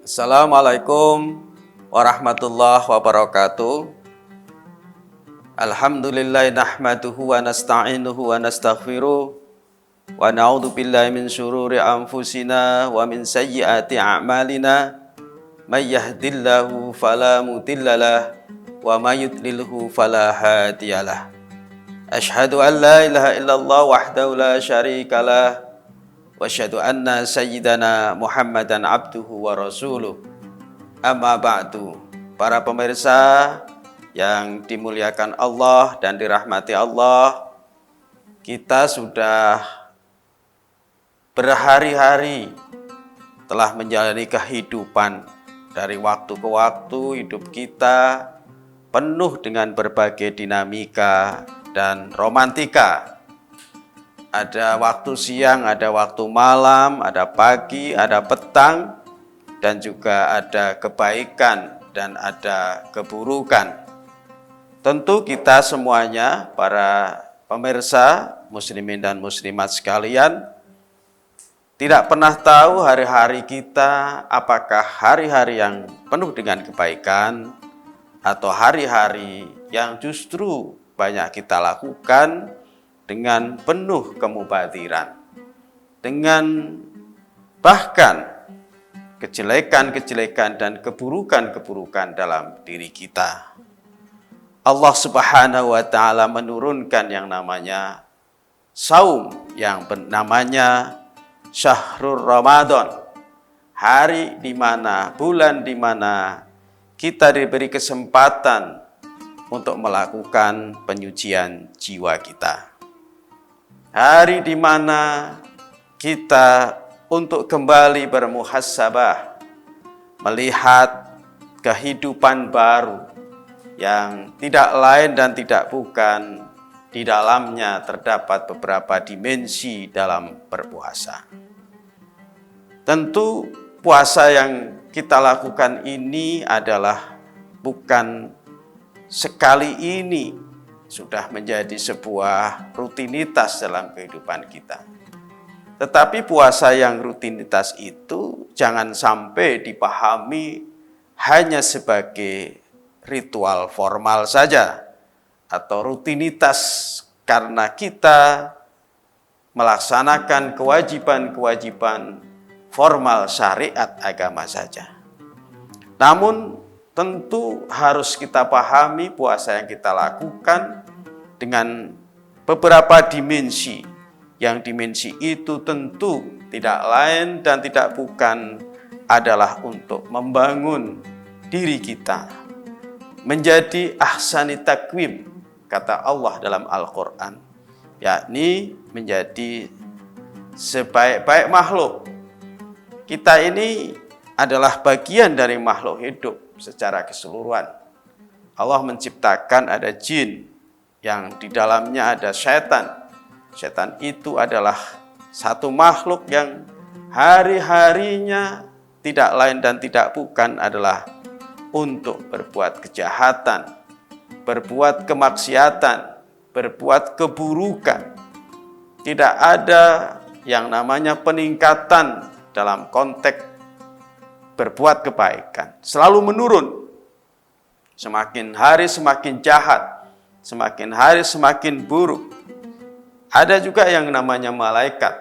Assalamualaikum warahmatullahi wabarakatuh. Alhamdulillah nahmaduhu wa nasta'inuhu wa nastaghfiruh wa na'udzu billahi min syururi anfusina wa min sayyiati a'malina may yahdihillahu fala mudhillalah wa may yudlilhu fala hadiyalah. Asyhadu an la ilaha illallah wahdahu la syarikalah wa asyhadu anna sayyidana Muhammadan abduhu wa rasuluh. Amma ba'du. Para pemirsa yang dimuliakan Allah dan dirahmati Allah, kita sudah berhari-hari telah menjalani kehidupan. Dari waktu ke waktu hidup kita penuh dengan berbagai dinamika dan romantika. Ada waktu siang, ada waktu malam, ada pagi, ada petang, dan juga ada kebaikan dan ada keburukan. Tentu kita semuanya, para pemirsa, muslimin dan muslimat sekalian, tidak pernah tahu hari-hari kita apakah hari-hari yang penuh dengan kebaikan atau hari-hari yang justru banyak kita lakukan dengan penuh kemubadiran, dengan bahkan kejelekan-kejelekan dan keburukan-keburukan dalam diri kita. Allah Subhanahu wa ta'ala menurunkan yang namanya saum, yang namanya Syahrul Ramadan, hari di mana, bulan di mana kita diberi kesempatan untuk melakukan penyucian jiwa kita. Hari di mana kita untuk kembali bermuhasabah, melihat kehidupan baru yang tidak lain dan tidak bukan di dalamnya terdapat beberapa dimensi dalam berpuasa. Tentu puasa yang kita lakukan ini adalah bukan sekali ini, sudah menjadi sebuah rutinitas dalam kehidupan kita. Tetapi puasa yang rutinitas itu jangan sampai dipahami hanya sebagai ritual formal saja atau rutinitas karena kita melaksanakan kewajiban-kewajiban formal syariat agama saja. Namun tentu harus kita pahami puasa yang kita lakukan dengan beberapa dimensi. Yang dimensi itu tentu tidak lain dan tidak bukan adalah untuk membangun diri kita menjadi ahsani takwim, kata Allah dalam Al-Quran, yakni menjadi sebaik-baik makhluk. Kita ini adalah bagian dari makhluk hidup secara keseluruhan. Allah menciptakan ada jin yang di dalamnya ada syaitan. Syaitan itu adalah satu makhluk yang hari-harinya tidak lain dan tidak bukan adalah untuk berbuat kejahatan, berbuat kemaksiatan, berbuat keburukan. Tidak ada yang namanya peningkatan dalam konteks berbuat kebaikan, selalu menurun. Semakin hari semakin jahat, semakin hari semakin buruk. Ada juga yang namanya malaikat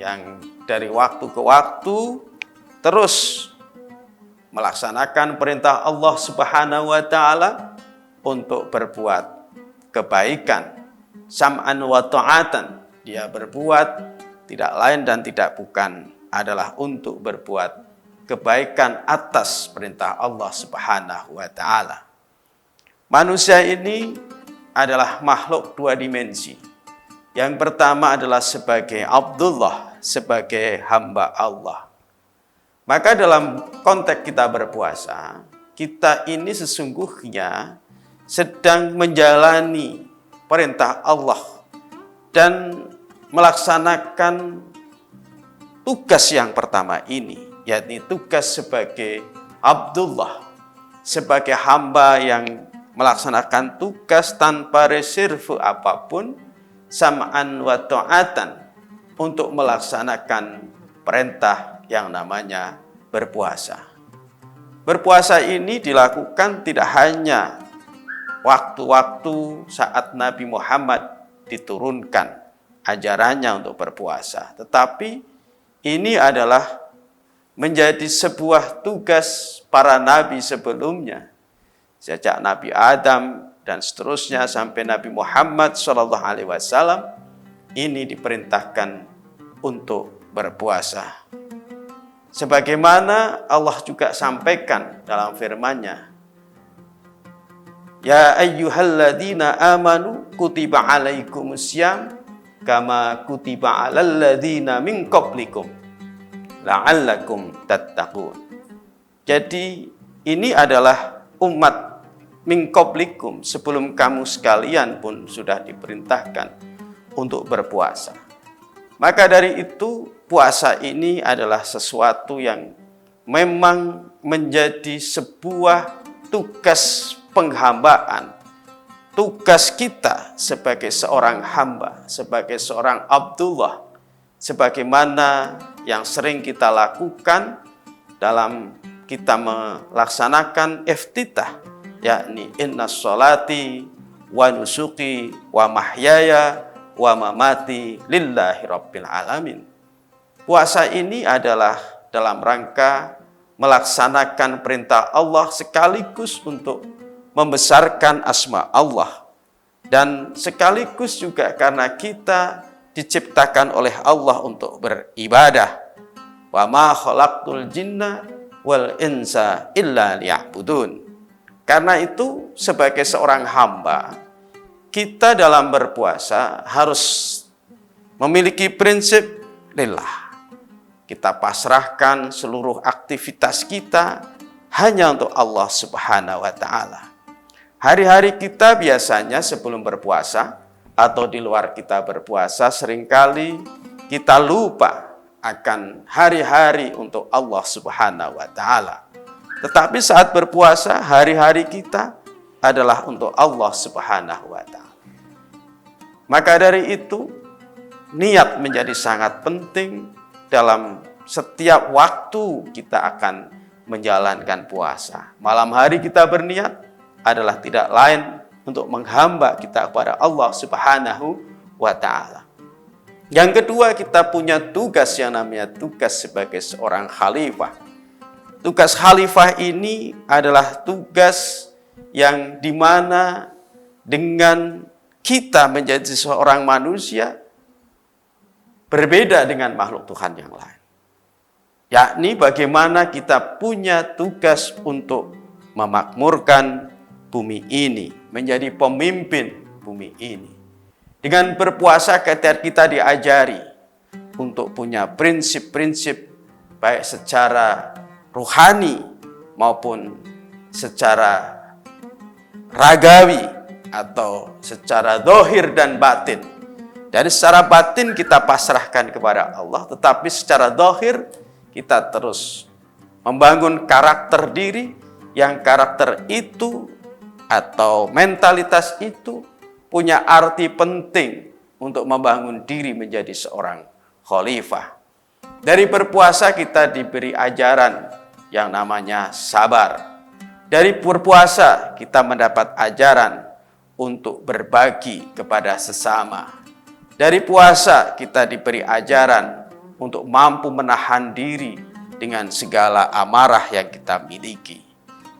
yang dari waktu ke waktu terus melaksanakan perintah Allah Subhanahu wa ta'ala untuk berbuat kebaikan. Sam'an wa ta'atan, dia berbuat tidak lain dan tidak bukan adalah untuk berbuat kebaikan atas perintah Allah Subhanahu wa ta'ala. Manusia ini adalah makhluk dua dimensi. Yang pertama adalah sebagai Abdullah, sebagai hamba Allah. Maka dalam konteks kita berpuasa, kita ini sesungguhnya sedang menjalani perintah Allah dan melaksanakan tugas yang pertama ini, yakni tugas sebagai Abdullah, sebagai hamba yang melaksanakan tugas tanpa reserve apapun, sam'an wa ta'atan, untuk melaksanakan perintah yang namanya berpuasa. Berpuasa ini dilakukan tidak hanya waktu-waktu saat Nabi Muhammad diturunkan ajarannya untuk berpuasa, tetapi ini adalah menjadi sebuah tugas para nabi sebelumnya, sejak Nabi Adam dan seterusnya sampai Nabi Muhammad SAW. Ini diperintahkan untuk berpuasa. Sebagaimana Allah juga sampaikan dalam firman-Nya, Ya ayyuhalladzina amanu kutiba alaikumussyam kama kutiba alal ladzina min qablikum la'allakum tattaqun. Jadi ini adalah umat min qablikum, sebelum kamu sekalian pun sudah diperintahkan untuk berpuasa. Maka dari itu puasa ini adalah sesuatu yang memang menjadi sebuah tugas penghambaan, tugas kita sebagai seorang hamba, sebagai seorang Abdullah, sebagaimana yang sering kita lakukan dalam kita melaksanakan iftitah, yakni innas sholati wa nusuki wa mahyaya wa mamati lillahi rabbil alamin. Puasa ini adalah dalam rangka melaksanakan perintah Allah sekaligus untuk membesarkan asma Allah, dan sekaligus juga karena kita diciptakan oleh Allah untuk beribadah. Wa ma khalaqtul jinna wal insa illa liya'budun. Karena itu sebagai seorang hamba, kita dalam berpuasa harus memiliki prinsip lillah. Kita pasrahkan seluruh aktivitas kita hanya untuk Allah Subhanahu wa ta'ala. Hari-hari kita biasanya sebelum berpuasa atau di luar kita berpuasa, seringkali kita lupa akan hari-hari untuk Allah Subhanahu wa ta'ala. Tetapi saat berpuasa, hari-hari kita adalah untuk Allah Subhanahu wa ta'ala. Maka dari itu, niat menjadi sangat penting dalam setiap waktu kita akan menjalankan puasa. Malam hari kita berniat adalah tidak lain untuk menghamba kita kepada Allah Subhanahu wa ta'ala. Yang kedua, kita punya tugas yang namanya tugas sebagai seorang khalifah. Tugas khalifah ini adalah tugas yang dimana dengan kita menjadi seorang manusia berbeda dengan makhluk Tuhan yang lain. Yakni bagaimana kita punya tugas untuk memakmurkan bumi ini, menjadi pemimpin bumi ini. Dengan berpuasa kita diajari untuk punya prinsip-prinsip baik secara rohani maupun secara ragawi atau secara zahir dan batin. Dari secara batin kita pasrahkan kepada Allah, tetapi secara zahir kita terus membangun karakter diri, yang karakter itu atau mentalitas itu punya arti penting untuk membangun diri menjadi seorang khalifah. Dari berpuasa kita diberi ajaran yang namanya sabar. Dari berpuasa kita mendapat ajaran untuk berbagi kepada sesama. Dari puasa kita diberi ajaran untuk mampu menahan diri dengan segala amarah yang kita miliki.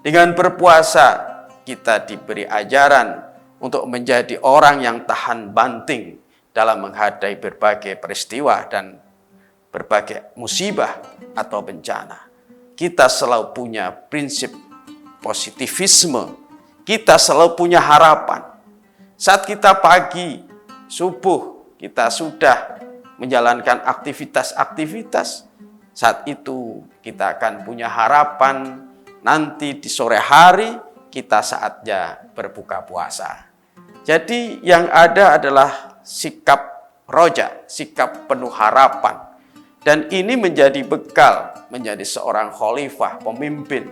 Dengan berpuasa kita diberi ajaran untuk menjadi orang yang tahan banting dalam menghadapi berbagai peristiwa dan berbagai musibah atau bencana. Kita selalu punya prinsip positivisme. Kita selalu punya harapan. Saat kita pagi, subuh, kita sudah menjalankan aktivitas-aktivitas, saat itu kita akan punya harapan nanti di sore hari kita saatnya berbuka puasa. Jadi yang ada adalah sikap roja, sikap penuh harapan. Dan ini menjadi bekal menjadi seorang khalifah, pemimpin.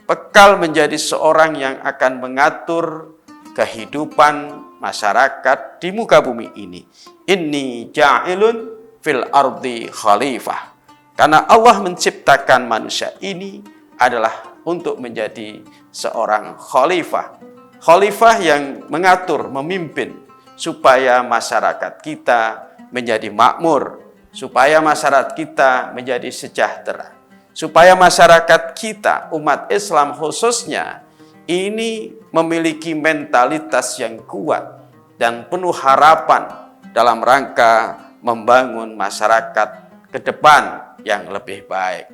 Bekal menjadi seorang yang akan mengatur kehidupan masyarakat di muka bumi ini. Inni ja'ilun fil ardi khalifah. Karena Allah menciptakan manusia ini adalah untuk menjadi seorang khalifah. Khalifah yang mengatur, memimpin supaya masyarakat kita menjadi makmur, supaya masyarakat kita menjadi sejahtera, supaya masyarakat kita, umat Islam khususnya, ini memiliki mentalitas yang kuat dan penuh harapan dalam rangka membangun masyarakat ke depan yang lebih baik.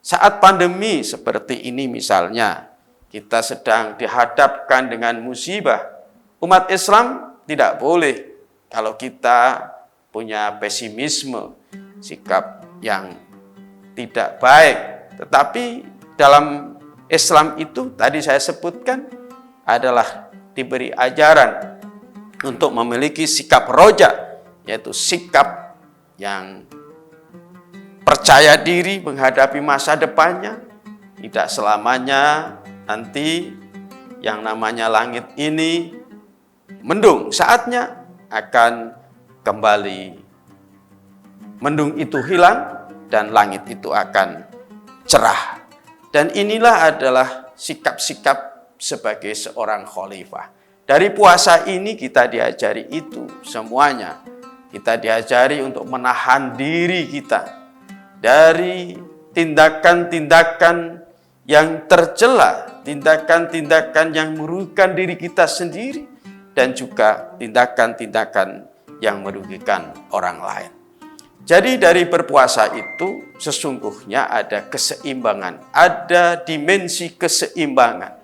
Saat pandemi seperti ini misalnya, kita sedang dihadapkan dengan musibah. Umat Islam tidak boleh kalau kita punya pesimisme, sikap yang tidak baik. Tetapi dalam Islam itu tadi saya sebutkan adalah diberi ajaran untuk memiliki sikap roja, yaitu sikap yang percaya diri menghadapi masa depannya. Tidak selamanya nanti yang namanya langit ini mendung, saatnya akan kembali mendung itu hilang dan langit itu akan cerah. Dan inilah adalah sikap-sikap sebagai seorang khalifah. Dari puasa ini kita diajari itu semuanya. Kita diajari untuk menahan diri kita dari tindakan-tindakan yang tercela, tindakan-tindakan yang merugikan diri kita sendiri, dan juga tindakan-tindakan yang merugikan orang lain. Jadi dari berpuasa itu sesungguhnya ada keseimbangan, ada dimensi keseimbangan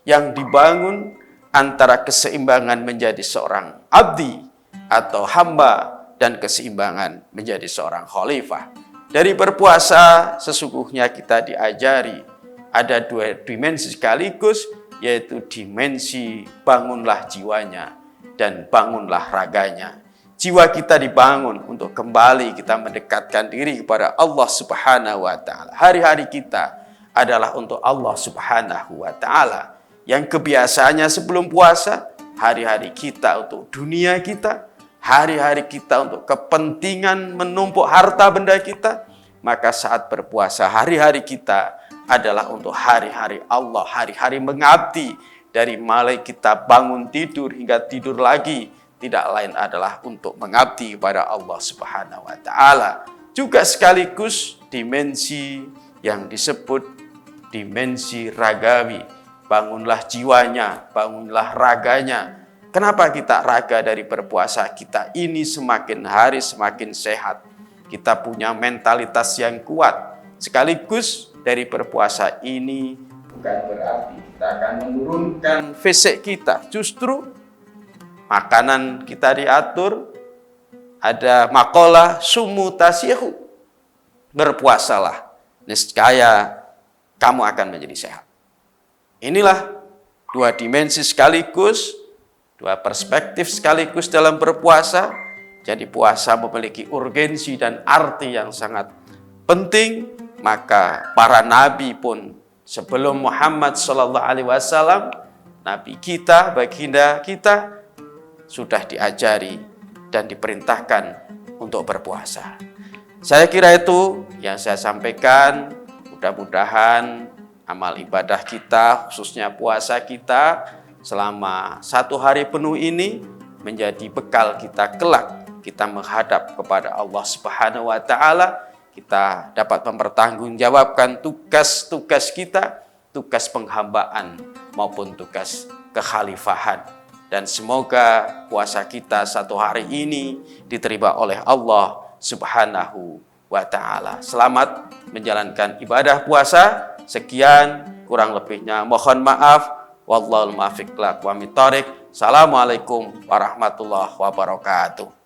yang dibangun antara keseimbangan menjadi seorang abdi atau hamba dan keseimbangan menjadi seorang khalifah. Dari berpuasa sesungguhnya kita diajari ada dua dimensi sekaligus, yaitu dimensi bangunlah jiwanya dan bangunlah raganya. Jiwa kita dibangun untuk kembali kita mendekatkan diri kepada Allah Subhanahu wa Ta'ala. Hari-hari kita adalah untuk Allah Subhanahu wa Ta'ala. Yang kebiasaannya sebelum puasa, hari-hari kita untuk dunia kita, hari-hari kita untuk kepentingan menumpuk harta benda kita. Maka saat berpuasa, hari-hari kita adalah untuk hari-hari Allah, hari-hari mengabdi. Dari mulai kita bangun tidur hingga tidur lagi, tidak lain adalah untuk mengabdi kepada Allah Subhanahu wa Ta'ala. Juga sekaligus dimensi yang disebut dimensi ragawi. Bangunlah jiwanya, bangunlah raganya. Kenapa kita raga dari berpuasa? Kita ini semakin hari semakin sehat. Kita punya mentalitas yang kuat. Sekaligus dari berpuasa ini bukan berarti kita akan menurunkan fisik kita. Justru makanan kita diatur, ada makalah sumu tasihu. Berpuasalah, niscaya kamu akan menjadi sehat. Inilah dua dimensi sekaligus, dua perspektif sekaligus dalam berpuasa. Jadi puasa memiliki urgensi dan arti yang sangat penting. Maka para nabi pun sebelum Muhammad SAW, nabi kita, baginda kita, sudah diajari dan diperintahkan untuk berpuasa. Saya kira itu yang saya sampaikan. Mudah-mudahan amal ibadah kita, khususnya puasa kita, selama 1 hari penuh ini menjadi bekal kita kelak. Kita menghadap kepada Allah Subhanahu wa Ta'ala. Kita dapat mempertanggungjawabkan tugas-tugas kita, tugas penghambaan maupun tugas kekhalifahan. Dan semoga puasa kita 1 hari ini diterima oleh Allah Subhanahu wa Ta'ala. Selamat menjalankan ibadah puasa. Sekian, kurang lebihnya mohon maaf. Wallahul muwaffiq ila aqwamit thoriq. Assalamualaikum warahmatullahi wabarakatuh.